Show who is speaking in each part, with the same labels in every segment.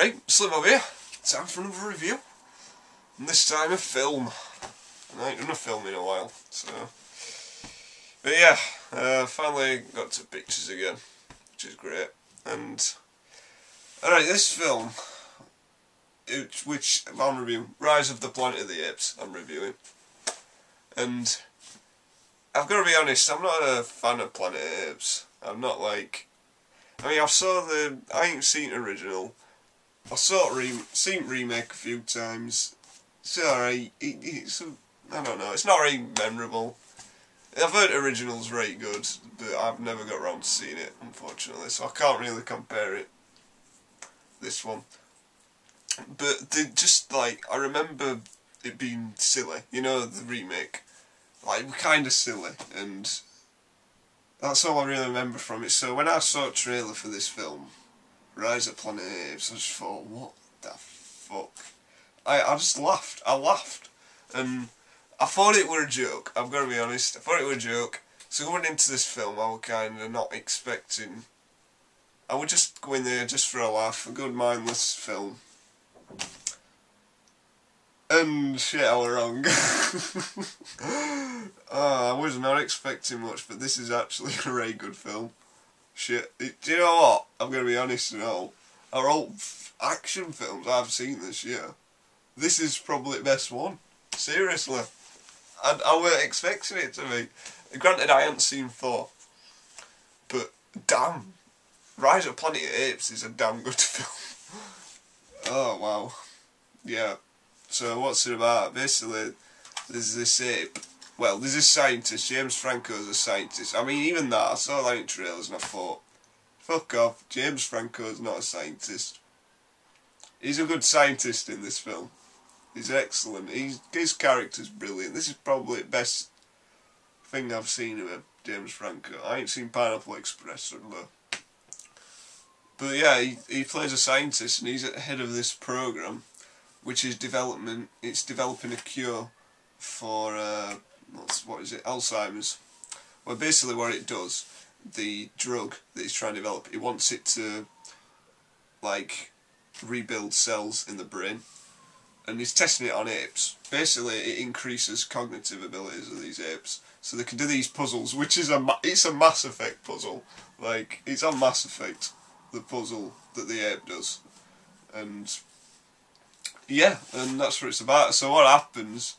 Speaker 1: Alright, SlimmBob here. Time for another review. And this time a film. And I ain't done a film in a while, so... But yeah, finally got to pictures again, which is great. And... Alright, this film, which I'm reviewing, Rise of the Planet of the Apes, I'm reviewing. And... I've got to be honest, I'm not a fan of Planet of the Apes. I'm not like... I mean, I ain't seen the original. I've seen remake a few times. It's alright. I don't know. It's not very memorable. I've heard original's very good, but I've never got around to seeing it, unfortunately. So I can't really compare it. This one, but I remember it being silly. You know, the remake, like kind of silly, and that's all I really remember from it. So when I saw a trailer for this film, Rise of the Planet of the Apes, I just thought, what the fuck? I just laughed. I laughed. And I thought it were a joke. I've got to be honest. I thought it were a joke. So going into this film, I was kind of not expecting... I would just go in there just for a laugh. A good mindless film. And shit, I was wrong. I was not expecting much, but this is actually a very good film. Shit. Do you know what? I'm going to be honest and all. Our old action films I've seen this year, this is probably the best one. Seriously. I weren't expecting it to be. Granted, I hadn't seen Thor. But, damn. Rise of the Planet of the Apes is a damn good film. Oh, wow. Yeah. So, what's it about? Basically, there's this ape. Well, there's this scientist. James Franco's a scientist. I mean, even that, I saw that in trailers and I thought, fuck off, James Franco's not a scientist. He's a good scientist in this film. He's excellent. His character's brilliant. This is probably the best thing I've seen of him, James Franco. I ain't seen Pineapple Express, though. But yeah, he plays a scientist and he's at the head of this program, which is it's developing a cure for, what is it, Alzheimer's. Well, basically what it does, the drug that he's trying to develop, he wants it to, like, rebuild cells in the brain. And he's testing it on apes. Basically, it increases cognitive abilities of these apes, so they can do these puzzles, which is it's a Mass Effect puzzle. Like, it's on Mass Effect, the puzzle that the ape does, and yeah, and that's what it's about. So what happens?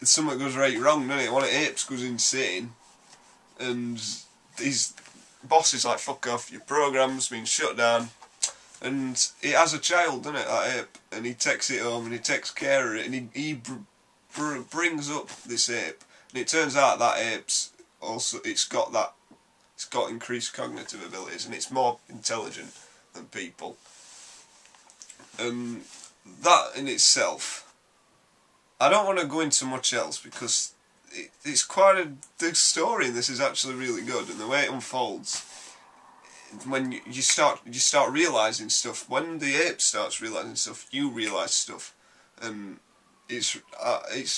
Speaker 1: Something goes right wrong, doesn't it? One of the apes goes insane, and his boss is like, "Fuck off! Your program's been shut down." And it has a child, doesn't it, that ape? And he takes it home and he takes care of it, and he brings up this ape. And it turns out that ape's also, it's got increased cognitive abilities, and it's more intelligent than people. And that in itself, I don't want to go into much else because it's quite the story in this is actually really good, and the way it unfolds. When you start realising stuff, when the ape starts realising stuff, you realise stuff, and it's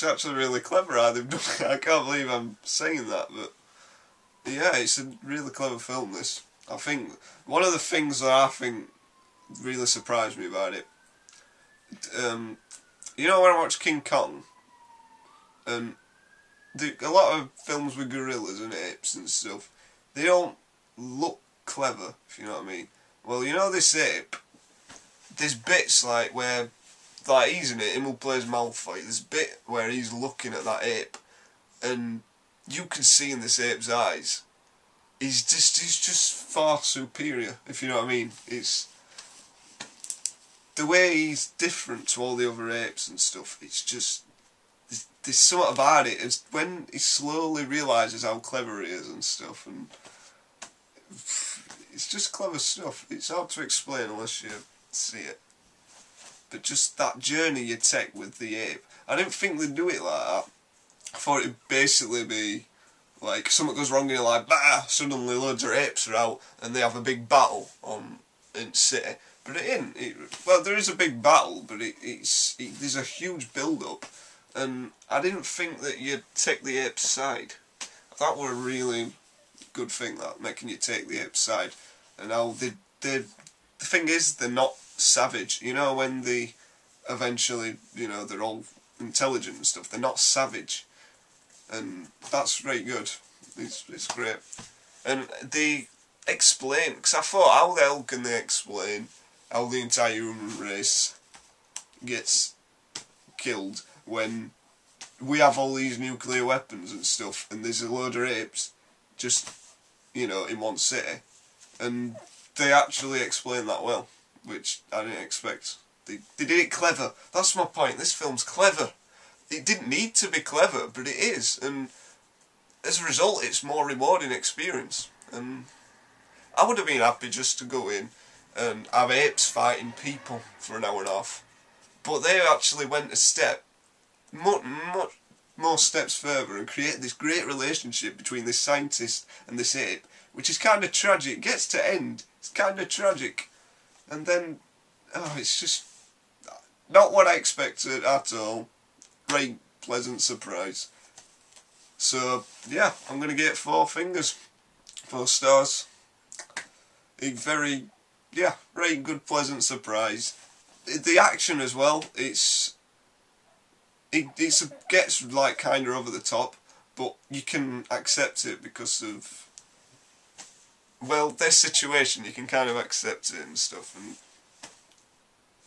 Speaker 1: actually really clever how they've done it. I can't believe I'm saying that, but yeah, it's a really clever film. This, I think, one of the things that I think really surprised me about it. You know, when I watch King Kong, and a lot of films with gorillas and apes and stuff, they don't look clever, if you know what I mean. Well, you know this ape, there's bits like where, like he's in it, him who plays Malfoy, there's a bit where he's looking at that ape, and you can see in this ape's eyes, he's just far superior, if you know what I mean. It's the way he's different to all the other apes and stuff. It's just there's something about it. It's when he slowly realises how clever he is and stuff, and it's just clever stuff. It's hard to explain unless you see it. But just that journey you take with the ape. I didn't think they'd do it like that. I thought it'd basically be like something goes wrong and you're like, bah! Suddenly loads of apes are out and they have a big battle in city. But it isn't. Well, there is a big battle, but there's a huge build-up. And I didn't think that you'd take the ape's side. That were a really good thing, that making you take the ape's side. And now the thing is, they're not savage. You know, when they eventually, you know, they're all intelligent and stuff, they're not savage. And that's very good. It's great. And they explain, because I thought, how the hell can they explain how the entire human race gets killed when we have all these nuclear weapons and stuff, and there's a load of apes just, you know, in one city. And they actually explain that well, which I didn't expect. They did it clever. That's my point. This film's clever. It didn't need to be clever, but it is. And as a result, it's a more rewarding experience. And I would have been happy just to go in and have apes fighting people for an hour and a half. But they actually went a step, much more steps further, and created this great relationship between this scientist and this ape, which is kind of tragic. It gets to end, it's kind of tragic. And then, oh, it's just not what I expected at all. Very pleasant surprise. So, yeah, I'm going to get 4 fingers. 4 stars. A very, yeah, very good, pleasant surprise. The action as well, it gets like kind of over the top, but you can accept it because of, well, their situation, you can kind of accept it and stuff. And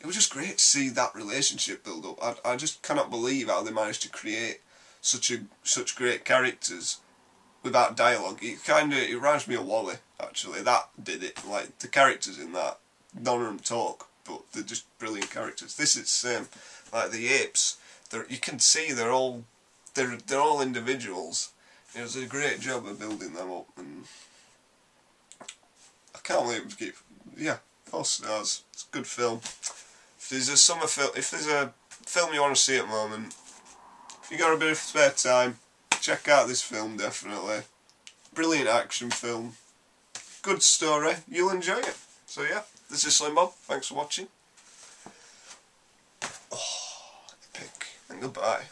Speaker 1: it was just great to see that relationship build up. I just cannot believe how they managed to create such great characters without dialogue. It reminds me of Wall-E, actually. That did it. Like, the characters in that, none of them talk, but they're just brilliant characters. This is the same. Like the apes, you can see they're all individuals. It was a great job of building them up, and I can't believe it keep. Yeah, 4 stars. It's a good film. If there's a film you want to see at the moment, if you got a bit of spare time, check out this film, definitely. Brilliant action film. Good story. You'll enjoy it. So yeah, this is SlimmBob. Thanks for watching. Oh, epic. And goodbye.